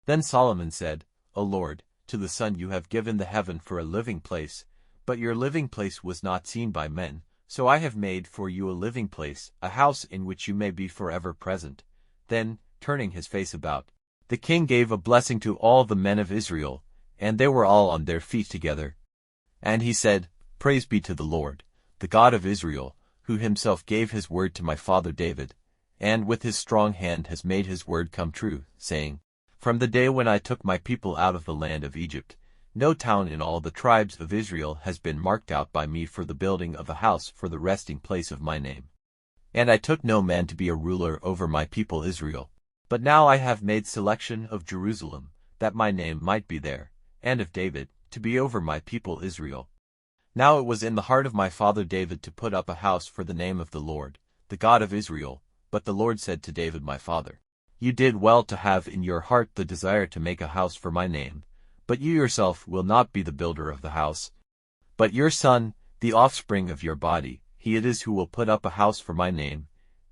Then Solomon said, O Lord, to the sun you have given the heaven for a living place, but your living place was not seen by men, so I have made for you a living place, a house in which you may be forever present. Then, turning his face about, the king gave a blessing to all the men of Israel, and they were all on their feet together. And he said, Praise be to the Lord, the God of Israel, who himself gave his word to my father David, and with his strong hand has made his word come true, saying, From the day when I took my people out of the land of Egypt, no town in all the tribes of Israel has been marked out by me for the building of a house for the resting place of my name. And I took no man to be a ruler over my people Israel. But now I have made selection of Jerusalem, that my name might be there, and of David, to be over my people Israel. Now it was in the heart of my father David to put up a house for the name of the Lord, the God of Israel, but the Lord said to David my father, You did well to have in your heart the desire to make a house for my name, but you yourself will not be the builder of the house. But your son, the offspring of your body, he it is who will put up a house for my name,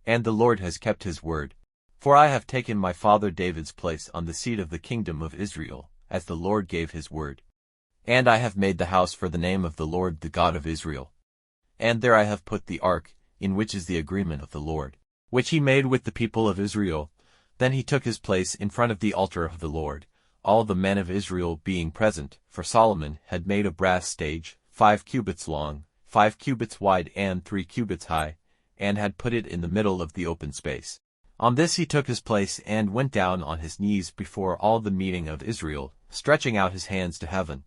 and the Lord has kept his word. For I have taken my father David's place on the seat of the kingdom of Israel, as the Lord gave his word. And I have made the house for the name of the Lord the God of Israel. And there I have put the ark, in which is the agreement of the Lord, which he made with the people of Israel. Then he took his place in front of the altar of the Lord, all the men of Israel being present, for Solomon had made a brass stage, 5 cubits long, 5 cubits wide and 3 cubits high, and had put it in the middle of the open space. On this he took his place and went down on his knees before all the meeting of Israel, stretching out his hands to heaven.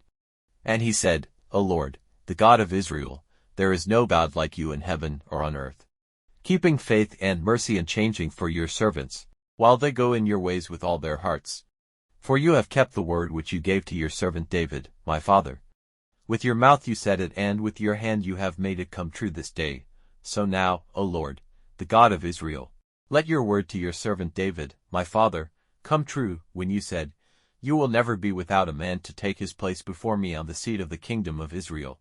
And he said, O Lord, the God of Israel, there is no God like you in heaven or on earth, keeping faith and mercy and changing for your servants, while they go in your ways with all their hearts. For you have kept the word which you gave to your servant David, my father. With your mouth you said it, and with your hand you have made it come true this day. So now, O Lord, the God of Israel, let your word to your servant David, my father, come true, when you said, You will never be without a man to take his place before me on the seat of the kingdom of Israel.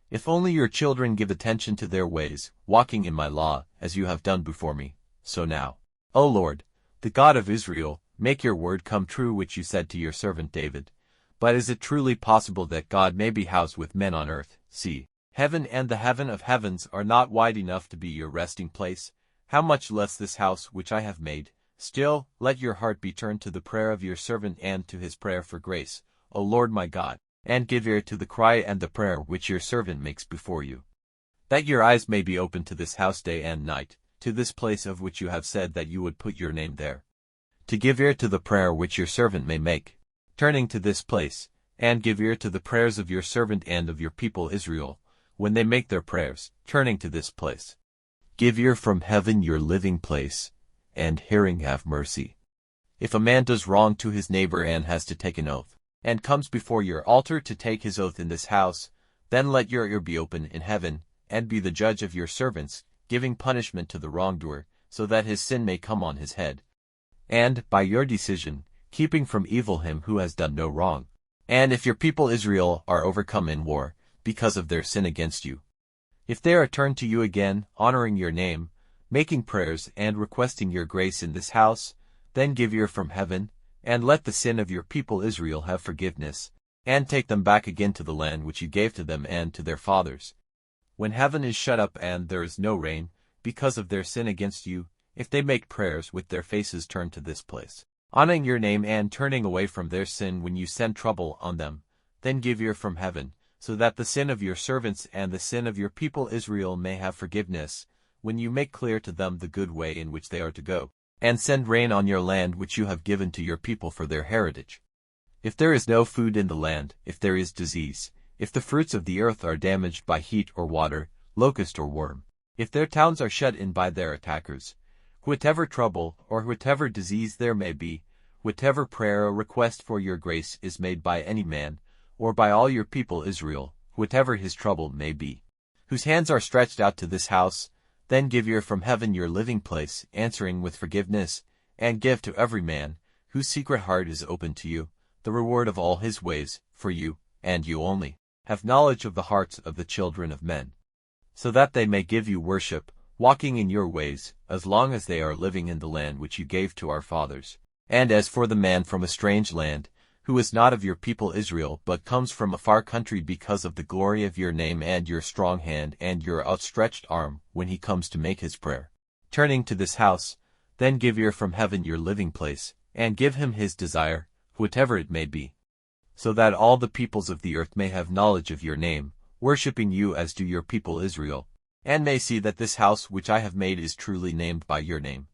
If only your children give attention to their ways, walking in my law, as you have done before me. So now, O Lord, the God of Israel, make your word come true which you said to your servant David. But is it truly possible that God may be housed with men on earth? See, heaven and the heaven of heavens are not wide enough to be your resting place. How much less this house which I have made? Still, let your heart be turned to the prayer of your servant and to his prayer for grace, O Lord my God, and give ear to the cry and the prayer which your servant makes before you. That your eyes may be open to this house day and night, to this place of which you have said that you would put your name there. To give ear to the prayer which your servant may make, turning to this place, and give ear to the prayers of your servant and of your people Israel, when they make their prayers, turning to this place. Give ear from heaven your living place, and hearing have mercy. If a man does wrong to his neighbor and has to take an oath, and comes before your altar to take his oath in this house, then let your ear be open in heaven, and be the judge of your servants, giving punishment to the wrongdoer, so that his sin may come on his head. And, by your decision, keeping from evil him who has done no wrong. And if your people Israel are overcome in war, because of their sin against you, if they are turned to you again, honoring your name, making prayers and requesting your grace in this house, then give ear from heaven, and let the sin of your people Israel have forgiveness, and take them back again to the land which you gave to them and to their fathers. When heaven is shut up and there is no rain, because of their sin against you, if they make prayers with their faces turned to this place, honoring your name and turning away from their sin when you send trouble on them, then give ear from heaven, so that the sin of your servants and the sin of your people Israel may have forgiveness, when you make clear to them the good way in which they are to go, and send rain on your land which you have given to your people for their heritage. If there is no food in the land, if there is disease, if the fruits of the earth are damaged by heat or water, locust or worm, if their towns are shut in by their attackers, whatever trouble or whatever disease there may be, whatever prayer or request for your grace is made by any man, or by all your people Israel, whatever his trouble may be, whose hands are stretched out to this house, then give ear from heaven your living place, answering with forgiveness, and give to every man, whose secret heart is open to you, the reward of all his ways, for you, and you only, have knowledge of the hearts of the children of men, so that they may give you worship, walking in your ways, as long as they are living in the land which you gave to our fathers. And as for the man from a strange land, who is not of your people Israel but comes from a far country because of the glory of your name and your strong hand and your outstretched arm when he comes to make his prayer, turning to this house, then give ear from heaven your living place, and give him his desire, whatever it may be, so that all the peoples of the earth may have knowledge of your name, worshipping you as do your people Israel, and may see that this house which I have made is truly named by your name.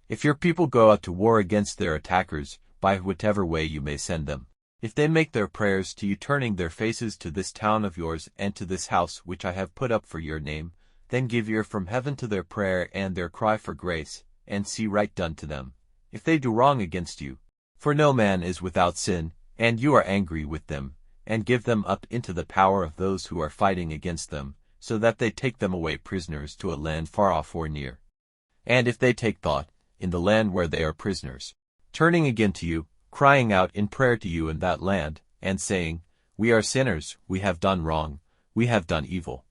If your people go out to war against their attackers, by whatever way you may send them, if they make their prayers to you turning their faces to this town of yours and to this house which I have put up for your name, then give ear from heaven to their prayer and their cry for grace, and see right done to them, if they do wrong against you. For no man is without sin, and you are angry with them, and give them up into the power of those who are fighting against them, so that they take them away prisoners to a land far off or near. And if they take thought, in the land where they are prisoners, turning again to you, crying out in prayer to you in that land, and saying, We are sinners, we have done wrong, we have done evil.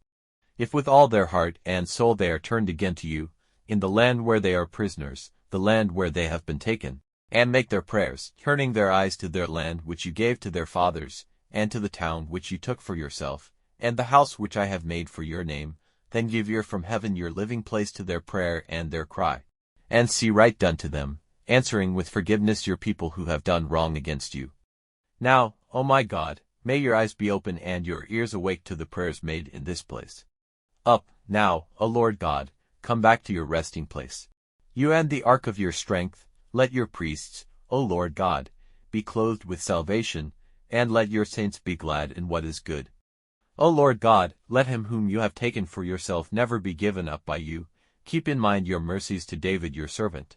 If with all their heart and soul they are turned again to you, in the land where they are prisoners, the land where they have been taken, and make their prayers, turning their eyes to their land which you gave to their fathers, and to the town which you took for yourself, and the house which I have made for your name, then give ear from heaven your living place to their prayer and their cry, and see right done to them, answering with forgiveness your people who have done wrong against you. Now, O my God, may your eyes be open and your ears awake to the prayers made in this place. Up, now, O Lord God, come back to your resting place. You and the ark of your strength, let your priests, O Lord God, be clothed with salvation, and let your saints be glad in what is good. O Lord God, let him whom you have taken for yourself never be given up by you. Keep in mind your mercies to David your servant,